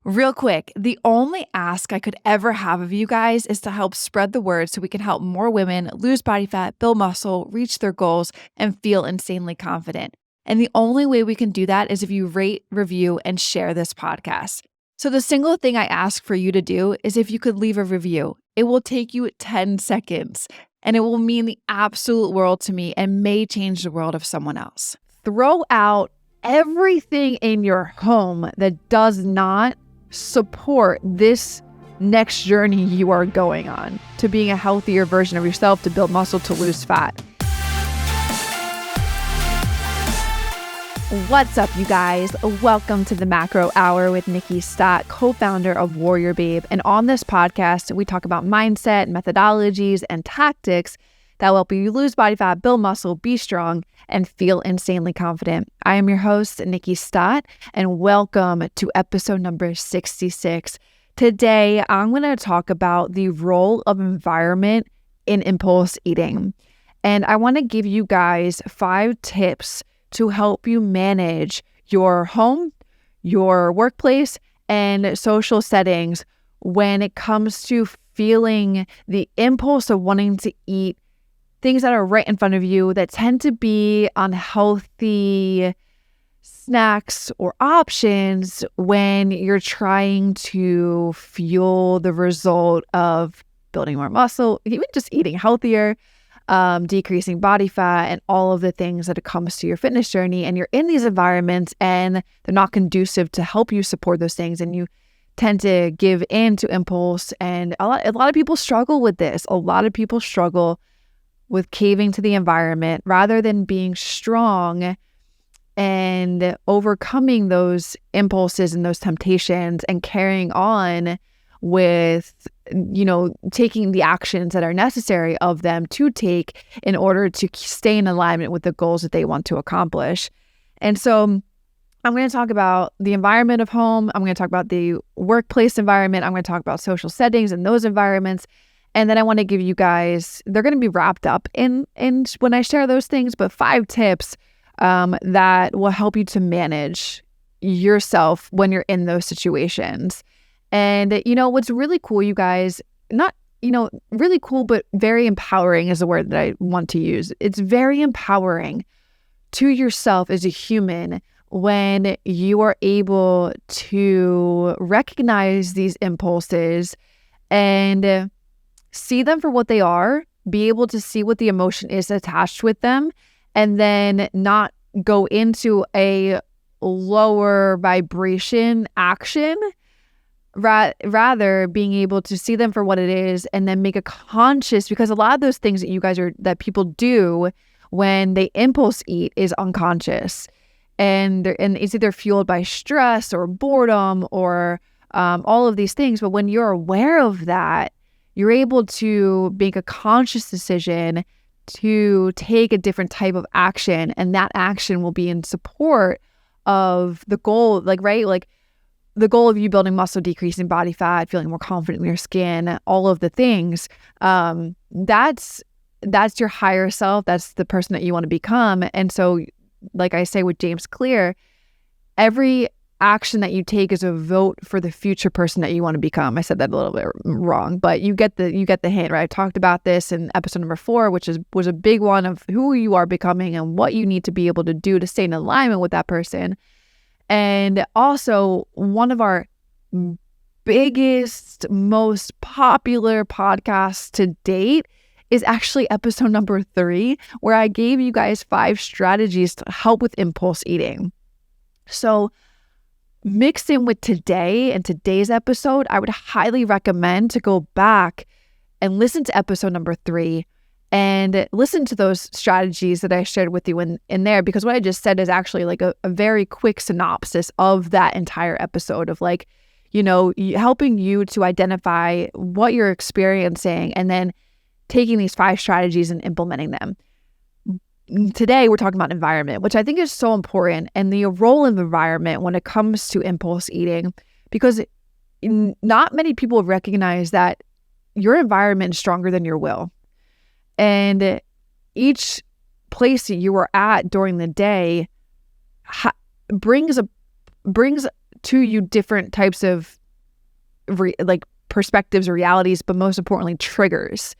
Real quick, the only ask I could ever have of you guys is to help spread the word so we can help more women lose body fat, build muscle, reach their goals, and feel insanely confident. And the only way we can do that is if you rate, review, and share this podcast. So the single thing I ask for you to do is if you could leave a review. It will take you 10 seconds, and it will mean the absolute world to me and may change the world of someone else. Throw out everything in your home that does not support this next journey you are going on to being a healthier version of yourself, to build muscle, to lose fat. What's up, you guys? Welcome to the Macro Hour with Nikki Stott, co-founder of WarriorBabe. And on this podcast, we talk about mindset, methodologies, and tactics that will help you lose body fat, build muscle, be strong, and feel insanely confident. I am your host, Nikki Stott, and welcome to episode number 66. Today, I'm going to talk about the role of environment in impulse eating. And I want to give you guys 5 tips to help you manage your home, your workplace, and social settings when it comes to feeling the impulse of wanting to eat things that are right in front of you that tend to be unhealthy snacks or options when you're trying to fuel the result of building more muscle, even just eating healthier, decreasing body fat, and all of the things that it comes to your fitness journey. And you're in these environments and they're not conducive to help you support those things. And you tend to give in to impulse. And a lot of people struggle with this. A lot of people struggle with caving to the environment rather than being strong and overcoming those impulses and those temptations and carrying on with, taking the actions that are necessary of them to take in order to stay in alignment with the goals that they want to accomplish. And so I'm going to talk about the environment of home. I'm going to talk about the workplace environment. I'm going to talk about social settings and those environments. And then I want to give you guys, they're going to be wrapped up in when I share those things, but 5 tips that will help you to manage yourself when you're in those situations. And, what's really cool, you guys, really cool, but very empowering is the word that I want to use. It's very empowering to yourself as a human when you are able to recognize these impulses and see them for what they are, be able to see what the emotion is attached with them, and then not go into a lower vibration action, rather being able to see them for what it is and then make a conscious, because a lot of those things that people do when they impulse eat is unconscious. And it's either fueled by stress or boredom or all of these things. But when you're aware of that, you're able to make a conscious decision to take a different type of action, and that action will be in support of the goal, the goal of you building muscle, decreasing body fat, feeling more confident in your skin, all of the things. That's your higher self. That's the person that you want to become. And so, like I say with James Clear, every action that you take is a vote for the future person that you want to become. I said that a little bit wrong, but you get the hint, right? I talked about this in episode number 4, which was a big one of who you are becoming and what you need to be able to do to stay in alignment with that person. And also, one of our biggest, most popular podcasts to date is actually episode number 3, where I gave you guys 5 strategies to help with impulse eating. So mixed in with today and today's episode, I would highly recommend to go back and listen to episode number 3 and listen to those strategies that I shared with you in there, because what I just said is actually like a very quick synopsis of that entire episode of helping you to identify what you're experiencing and then taking these 5 strategies and implementing them. Today, we're talking about environment, which I think is so important, and the role of environment when it comes to impulse eating, because not many people recognize that your environment is stronger than your will. And each place that you are at during the day brings to you different types of perspectives or realities, but most importantly, triggers.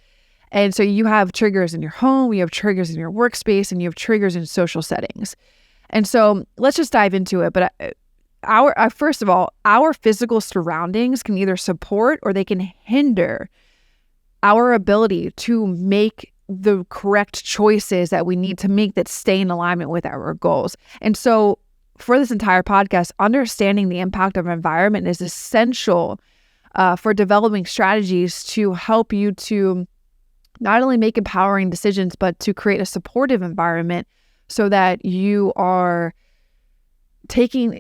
And so you have triggers in your home, you have triggers in your workspace, and you have triggers in social settings. And so let's just dive into it. But first of all, our physical surroundings can either support or they can hinder our ability to make the correct choices that we need to make that stay in alignment with our goals. And so for this entire podcast, understanding the impact of environment is essential for developing strategies to help you to not only make empowering decisions, but to create a supportive environment so that you are taking,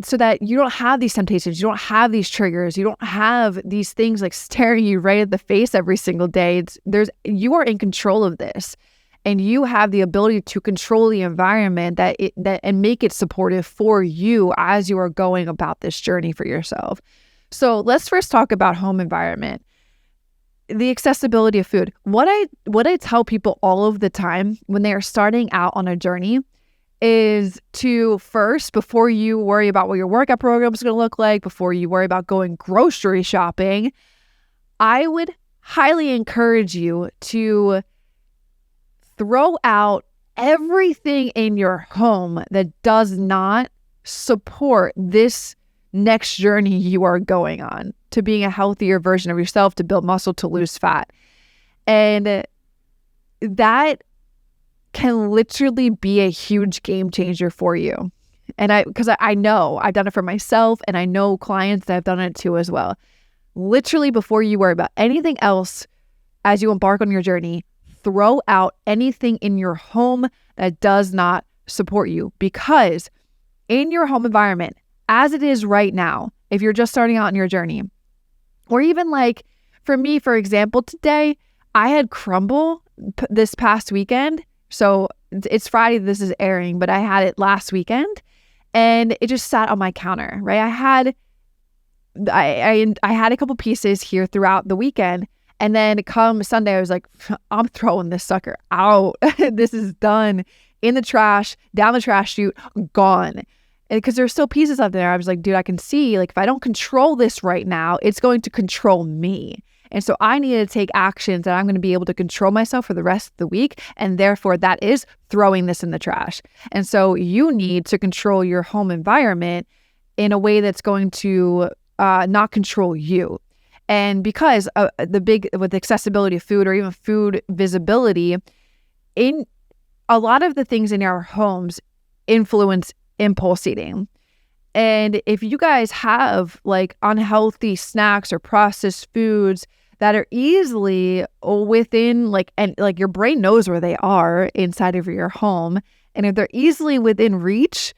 so that you don't have these temptations, you don't have these triggers, you don't have these things like staring you right at the face every single day. You are in control of this, and you have the ability to control the environment and make it supportive for you as you are going about this journey for yourself. So let's first talk about home environment. The accessibility of food. What I tell people all of the time when they are starting out on a journey is to first, before you worry about what your workout program is going to look like, before you worry about going grocery shopping, I would highly encourage you to throw out everything in your home that does not support this next journey you are going on to being a healthier version of yourself, to build muscle, to lose fat. And that can literally be a huge game changer for you. And because I know I've done it for myself, and I know clients that have done it too as well. Literally, before you worry about anything else as you embark on your journey, throw out anything in your home that does not support you. Because in your home environment, as it is right now, if you're just starting out on your journey, or even like for me, for example, today, I had crumble this past weekend. So it's Friday, this is airing, but I had it last weekend and it just sat on my counter, right? I had a couple pieces here throughout the weekend. And then come Sunday, I was like, I'm throwing this sucker out. This is done. In the trash, down the trash chute, gone. Because there's still pieces up there. I was like, dude, I can see, like, if I don't control this right now, it's going to control me. And so I need to take actions that I'm going to be able to control myself for the rest of the week. And therefore, that is throwing this in the trash. And so you need to control your home environment in a way that's going to not control you. And because with accessibility of food, or even food visibility, in a lot of the things in our homes influence impulse eating. And if you guys have like unhealthy snacks or processed foods that are easily within and your brain knows where they are inside of your home, and if they're easily within reach,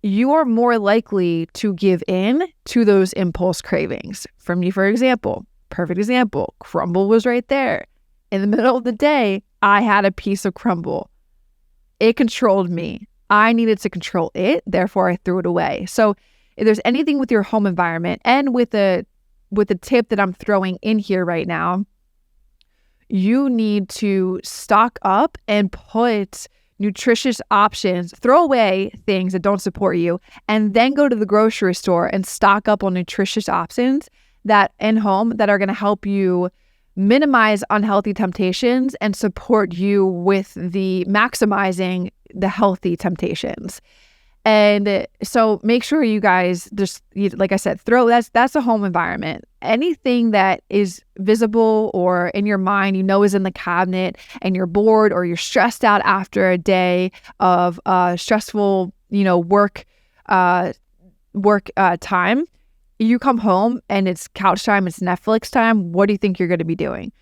you are more likely to give in to those impulse cravings. For me, for example, perfect example, crumble was right there. In the middle of the day, I had a piece of crumble. It controlled me. I needed to control it, therefore I threw it away. So if there's anything with your home environment, and with the tip that I'm throwing in here right now, you need to stock up and put nutritious options, throw away things that don't support you, and then go to the grocery store and stock up on nutritious options that in home that are going to help you minimize unhealthy temptations and support you with the maximizing the healthy temptations. And so make sure you guys just, like I said, that's a home environment. Anything that is visible or in your mind, is in the cabinet, and you're bored or you're stressed out after a day of stressful, work time. You come home and it's couch time, it's Netflix time. What do you think you're going to be doing?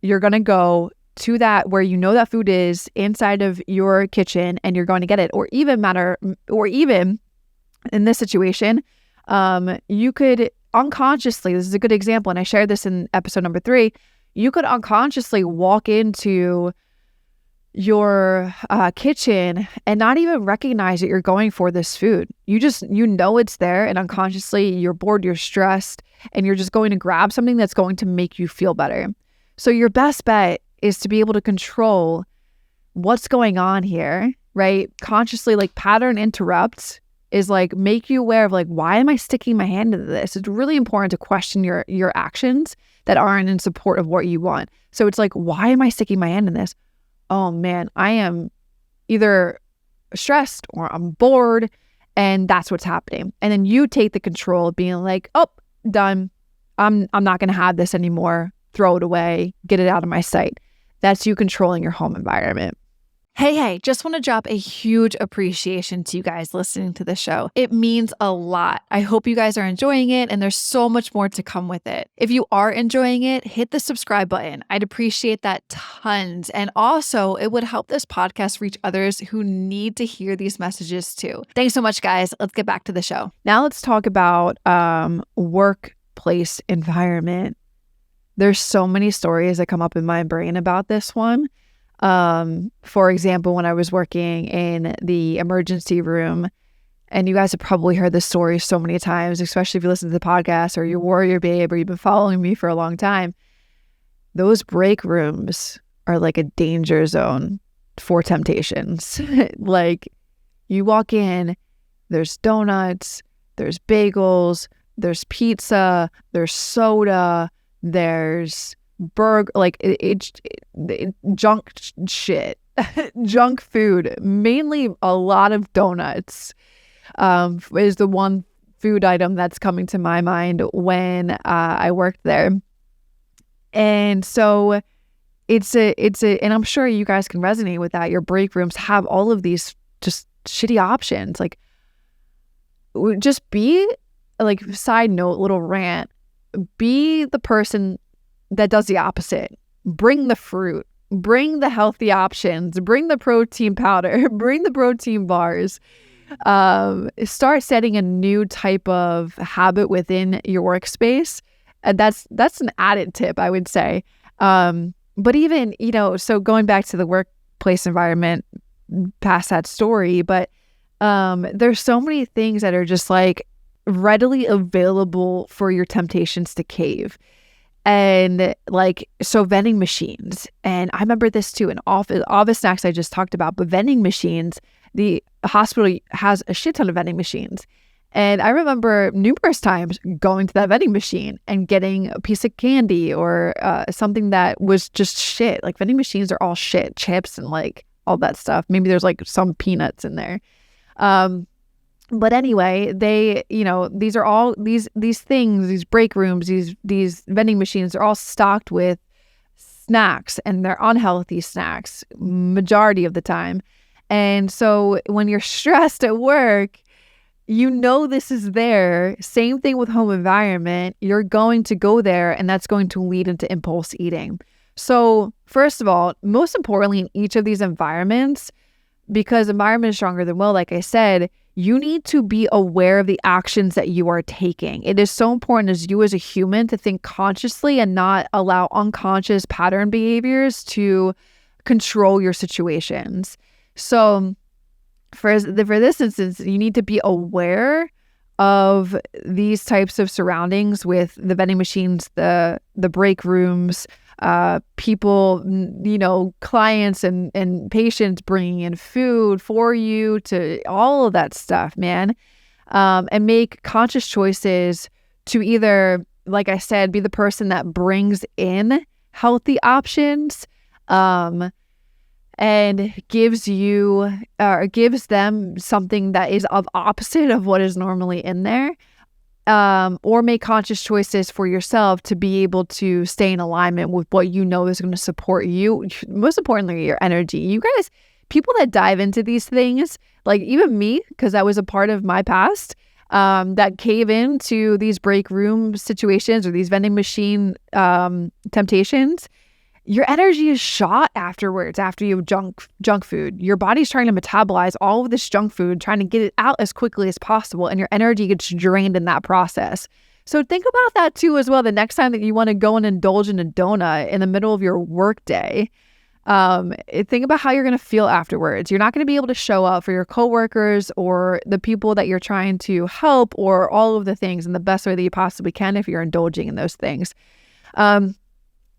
You're going to go to that where that food is inside of your kitchen, and you're going to get it. Or even in this situation, you could unconsciously, this is a good example, and I shared this in episode number 3, you could unconsciously walk into your kitchen and not even recognize that you're going for this food. It's there, and unconsciously you're bored, you're stressed, and you're just going to grab something that's going to make you feel better. So your best bet is to be able to control what's going on here, right? Consciously, pattern interrupt is like make you aware of like, why am I sticking my hand into this? It's really important to question your actions that aren't in support of what you want. So it's like, why am I sticking my hand in this? Oh man, I am either stressed or I'm bored, and that's what's happening. And then you take the control of being like, oh, done. I'm not going to have this anymore. Throw it away. Get it out of my sight. That's you controlling your home environment. Hey, just want to drop a huge appreciation to you guys listening to the show. It means a lot. I hope you guys are enjoying it, and there's so much more to come with it. If you are enjoying it, hit the subscribe button. I'd appreciate that tons. And also, it would help this podcast reach others who need to hear these messages too. Thanks so much, guys. Let's get back to the show. Now let's talk about workplace environment. There's so many stories that come up in my brain about this one. For example, when I was working in the emergency room, and you guys have probably heard this story so many times, especially if you listen to the podcast or you're WarriorBabe or you've been following me for a long time, those break rooms are like a danger zone for temptations. Like you walk in, there's donuts, there's bagels, there's pizza, there's soda, there's burger, like it's junk shit, junk food, mainly a lot of donuts is the one food item that's coming to my mind when I worked there. And so it's a, and I'm sure you guys can resonate with that. Your break rooms have all of these just shitty options. Like, just be like, side note, little rant, be the person that does the opposite. Bring the fruit, bring the healthy options, bring the protein powder, bring the protein bars. Start setting a new type of habit within your workspace. And that's an added tip, I would say. But even, so going back to the workplace environment, past that story, but there's so many things that are just like readily available for your temptations to cave. And like, so vending machines, and I remember this too, in office snacks I just talked about, but vending machines, the hospital has a shit ton of vending machines. And I remember numerous times going to that vending machine and getting a piece of candy or something that was just shit. Like vending machines are all shit, chips and like all that stuff. Maybe there's like some peanuts in there. But anyway, they, these are all these things, these break rooms, these vending machines are all stocked with snacks, and they're unhealthy snacks majority of the time. And so when you're stressed at work, this is there. Same thing with home environment. You're going to go there, and that's going to lead into impulse eating. So first of all, most importantly, in each of these environments, because environment is stronger than will, like I said, you need to be aware of the actions that you are taking. It is so important as you as a human to think consciously and not allow unconscious pattern behaviors to control your situations. So for this instance, you need to be aware of these types of surroundings with the vending machines, the break rooms, people, clients and patients bringing in food for you, to all of that stuff, man. And make conscious choices to either, like I said, be the person that brings in healthy options, and gives them something that is of opposite of what is normally in there. Or make conscious choices for yourself to be able to stay in alignment with what you know is going to support you. Most importantly, your energy. You guys, people that dive into these things, like even me, because that was a part of my past, that cave into these break room situations or these vending machine temptations, your energy is shot afterwards. After you have junk food, your body's trying to metabolize all of this junk food, trying to get it out as quickly as possible, and your energy gets drained in that process. So think about that too as well. The next time that you want to go and indulge in a donut in the middle of your work day, think about how you're going to feel afterwards. You're not going to be able to show up for your coworkers or the people that you're trying to help, or all of the things in the best way that you possibly can if you're indulging in those things.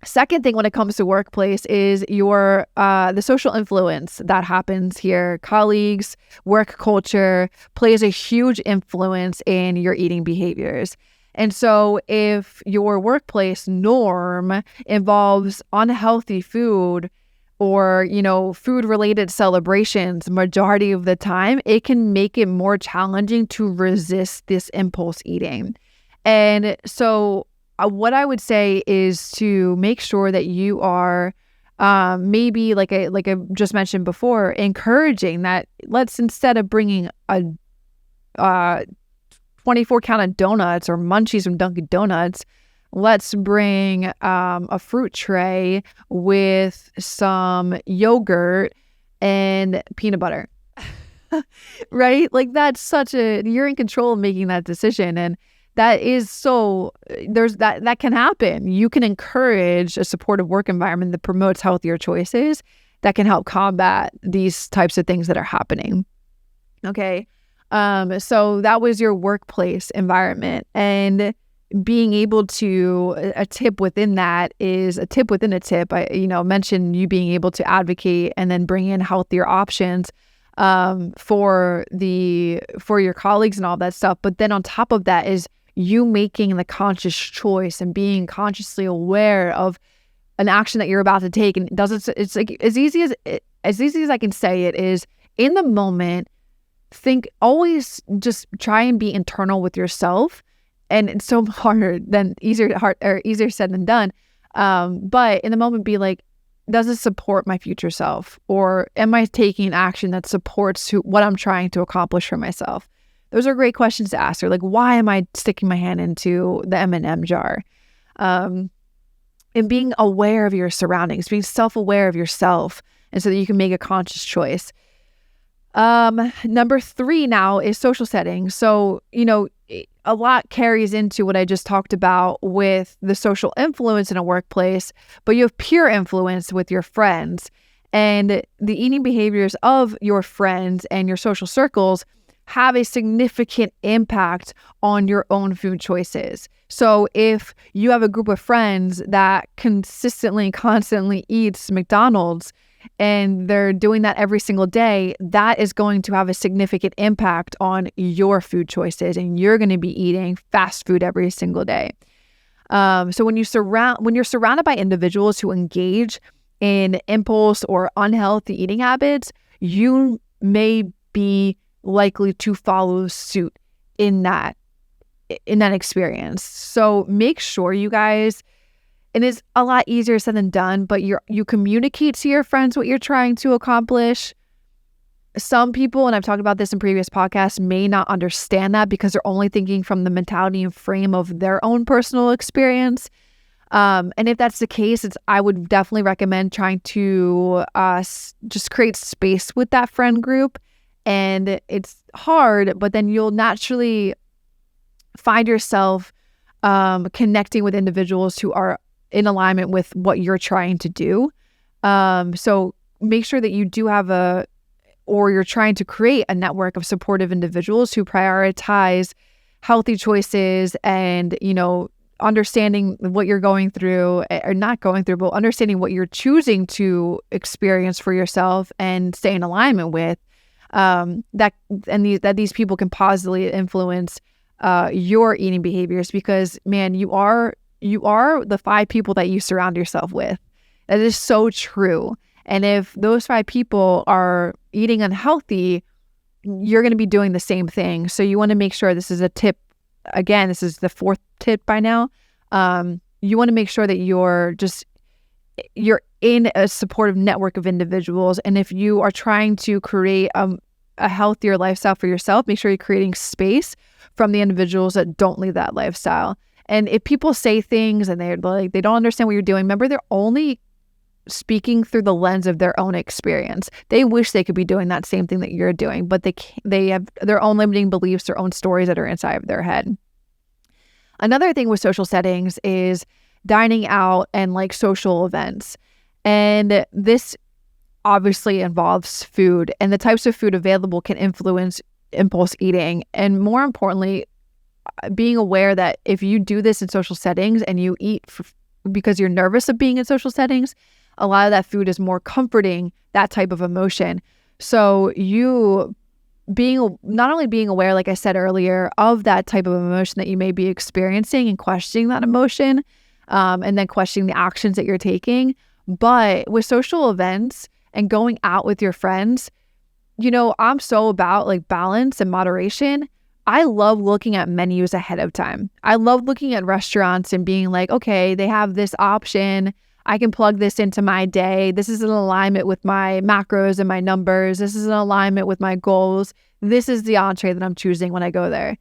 Second thing when it comes to workplace is your the social influence that happens here. Colleagues, work culture plays a huge influence in your eating behaviors. And so if your workplace norm involves unhealthy food or, food related celebrations majority of the time, it can make it more challenging to resist this impulse eating. And so what I would say is to make sure that you are maybe like I just mentioned before, encouraging that let's, instead of bringing a 24 count of donuts or munchies from Dunkin' Donuts, let's bring a fruit tray with some yogurt and peanut butter. Right? Like that's you're in control of making that decision. And that is that can happen. You can encourage a supportive work environment that promotes healthier choices that can help combat these types of things that are happening. Okay. So that was your workplace environment, and being able to, a tip within that is a tip within a tip. I, mentioned you being able to advocate and then bring in healthier options for your colleagues and all that stuff. But then on top of that is you making the conscious choice and being consciously aware of an action that you're about to take. And it's like as easy as I can say it is, in the moment, always just try and be internal with yourself. And it's so easier said than done. But in the moment, be like, does it support my future self? Or am I taking action that supports what I'm trying to accomplish for myself? Those are great questions to ask her. Like, why am I sticking my hand into the M&M jar? And being aware of your surroundings, being self-aware of yourself, and so that you can make a conscious choice. Number 3 now is social settings. So, a lot carries into what I just talked about with the social influence in a workplace, but you have peer influence with your friends, and the eating behaviors of your friends and your social circles have a significant impact on your own food choices. So if you have a group of friends that constantly eats McDonald's, and they're doing that every single day, that is going to have a significant impact on your food choices, and you're going to be eating fast food every single day. So when you're surrounded by individuals who engage in impulse or unhealthy eating habits, you may be likely to follow suit in that experience. So make sure you guys, it is a lot easier said than done, but you communicate to your friends what you're trying to accomplish. Some people, and I've talked about this in previous podcasts, may not understand that because they're only thinking from the mentality and frame of their own personal experience. And if that's the case, I would definitely recommend trying to just create space with that friend group. And it's hard, but then you'll naturally find yourself connecting with individuals who are in alignment with what you're trying to do. So make sure that you do have you're trying to create a network of supportive individuals who prioritize healthy choices and, understanding what you're going through, or not going through, but understanding what you're choosing to experience for yourself and stay in alignment with, that these people can positively influence your eating behaviors, because man, you are the 5 people that you surround yourself with. That is so true. And if those 5 people are eating unhealthy, you're going to be doing the same thing. So you want to make sure, this is a tip. Again, this is the 4th tip by now. You want to make sure that you're in a supportive network of individuals. And if you are trying to create a healthier lifestyle for yourself, make sure you're creating space from the individuals that don't lead that lifestyle. And if people say things and they're like, they don't understand what you're doing, remember, they're only speaking through the lens of their own experience. They wish they could be doing that same thing that you're doing, but they have their own limiting beliefs, their own stories that are inside of their head. Another thing with social settings is dining out and like social events. And this obviously involves food, and the types of food available can influence impulse eating. And more importantly, being aware that if you do this in social settings and you eat because you're nervous of being in social settings, a lot of that food is more comforting that type of emotion. So you not only being aware, like I said earlier, of that type of emotion that you may be experiencing and questioning that emotion, and then questioning the actions that you're taking, but with social events and going out with your friends, I'm so about like balance and moderation. I love looking at menus ahead of time. I love looking at restaurants and being like, okay, they have this option. I can plug this into my day. This is in alignment with my macros and my numbers. This is in alignment with my goals. This is the entree that I'm choosing when I go there.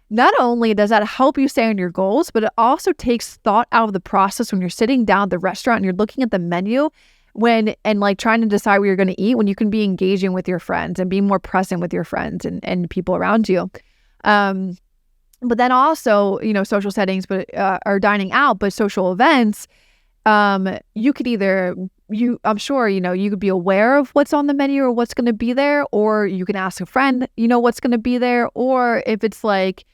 Not only does that help you stay on your goals, but it also takes thought out of the process when you're sitting down at the restaurant and you're looking at the menu and like trying to decide what you're going to eat, when you can be engaging with your friends and be more present with your friends and people around you. But then also, social settings, but are dining out, but social events, you could either, I'm sure, you could be aware of what's on the menu or what's going to be there, or you can ask a friend, what's going to be there. Or if it's like,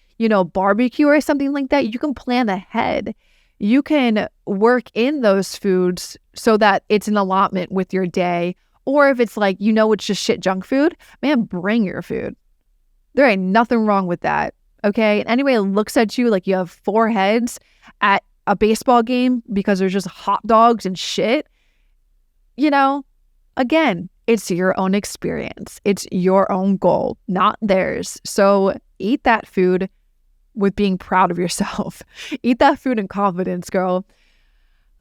barbecue or something like that, you can plan ahead. You can work in those foods so that it's an allotment with your day. Or if it's like, it's just shit junk food, man, bring your food. There ain't nothing wrong with that. Okay. And anybody that looks at you like you have 4 heads at a baseball game because there's just hot dogs and shit, again, it's your own experience. It's your own goal, not theirs. So eat that food with being proud of yourself. Eat that food in confidence, girl.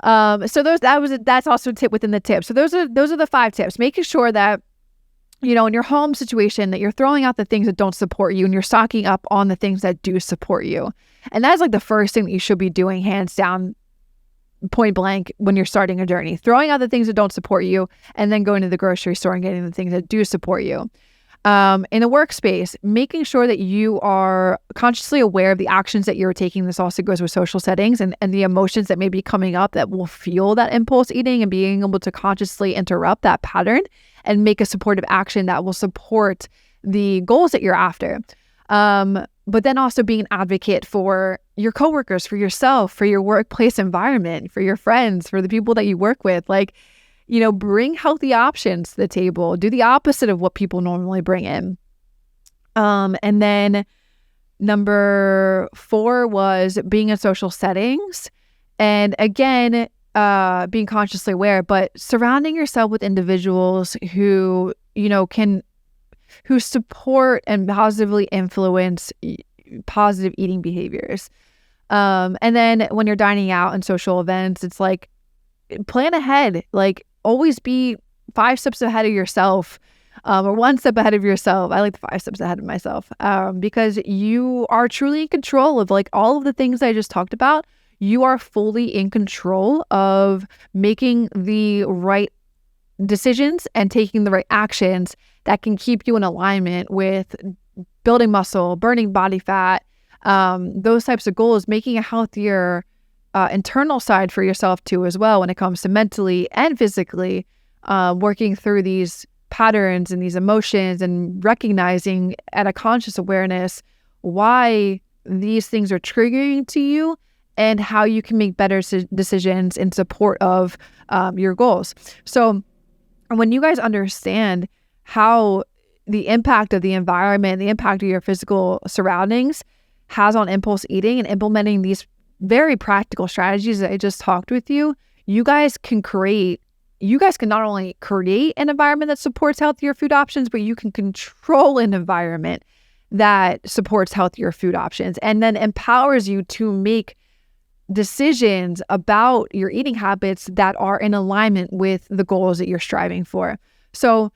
So that's also a tip within the tips. So those are the 5 tips. Making sure that, in your home situation, that you're throwing out the things that don't support you and you're stocking up on the things that do support you. And that's like the first thing that you should be doing, hands down, point blank, when you're starting a journey. Throwing out the things that don't support you and then going to the grocery store and getting the things that do support you. In the workspace, making sure that you are consciously aware of the actions that you're taking. This also goes with social settings and the emotions that may be coming up that will fuel that impulse eating, and being able to consciously interrupt that pattern and make a supportive action that will support the goals that you're after. But then also being an advocate for your coworkers, for yourself, for your workplace environment, for your friends, for the people that you work with. Like, bring healthy options to the table. Do the opposite of what people normally bring in. And then number 4 was being in social settings. And again, being consciously aware, but surrounding yourself with individuals who, who support and positively influence positive eating behaviors. And then when you're dining out and social events, it's like, plan ahead. Like, always be 5 steps ahead of yourself, or 1 step ahead of yourself. I like the 5 steps ahead of myself, because you are truly in control of like all of the things I just talked about. You are fully in control of making the right decisions and taking the right actions that can keep you in alignment with building muscle, burning body fat, those types of goals, making a healthier internal side for yourself too as well when it comes to mentally and physically working through these patterns and these emotions and recognizing at a conscious awareness why these things are triggering to you and how you can make better decisions in support of your goals. So when you guys understand how the impact of the environment, the impact of your physical surroundings has on impulse eating, and implementing these very practical strategies that I just talked with you, you guys can not only create an environment that supports healthier food options, but you can control an environment that supports healthier food options and then empowers you to make decisions about your eating habits that are in alignment with the goals that you're striving for. So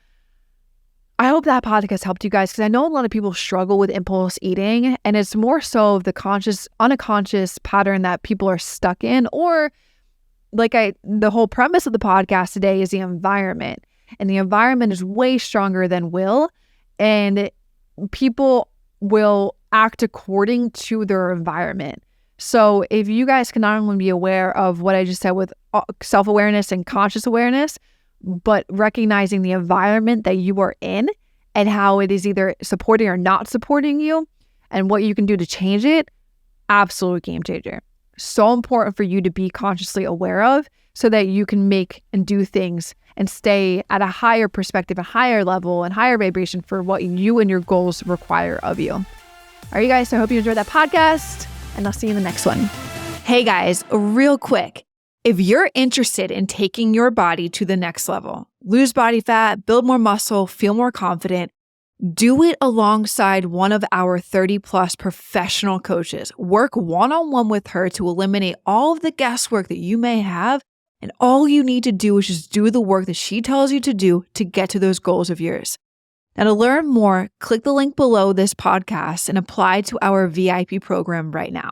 I hope that podcast helped you guys, because I know a lot of people struggle with impulse eating, and it's more so the unconscious pattern that people are stuck in, or the whole premise of the podcast today is the environment, and the environment is way stronger than will, and people will act according to their environment. So if you guys can not only be aware of what I just said with self-awareness and conscious awareness, but recognizing the environment that you are in and how it is either supporting or not supporting you and what you can do to change it, absolute game changer. so important for you to be consciously aware of so that you can make and do things and stay at a higher perspective, a higher level, and higher vibration for what you and your goals require of you. All right, you guys, so I hope you enjoyed that podcast, and I'll see you in the next one. Hey guys, real quick. If you're interested in taking your body to the next level, lose body fat, build more muscle, feel more confident, do it alongside one of our 30+ professional coaches. Work one-on-one with her to eliminate all of the guesswork that you may have. And all you need to do is just do the work that she tells you to do to get to those goals of yours. Now, to learn more, click the link below this podcast and apply to our VIP program right now.